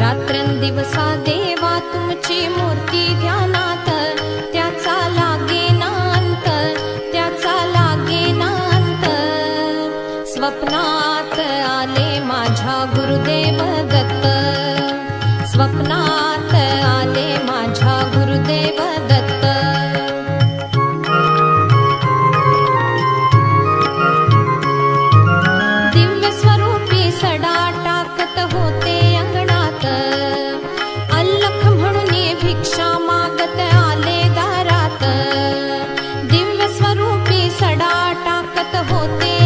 रात्रंदिवसा देवा तुमची मूर्ती ध्यानात, त्याचा लागेना अंत, त्याचा लागेना अंत. स्वप्नात आले माझ्या गुरुदेव दत्त, स्वप्नात आले माझ्या गुरुदेव दत्त. दिव्य स्वरूपी सडा टाकत होते अंगणात, अल्लख म्हणून भिक्षा मागत आले दारात. दिव्य स्वरूपी सडा टाकत होते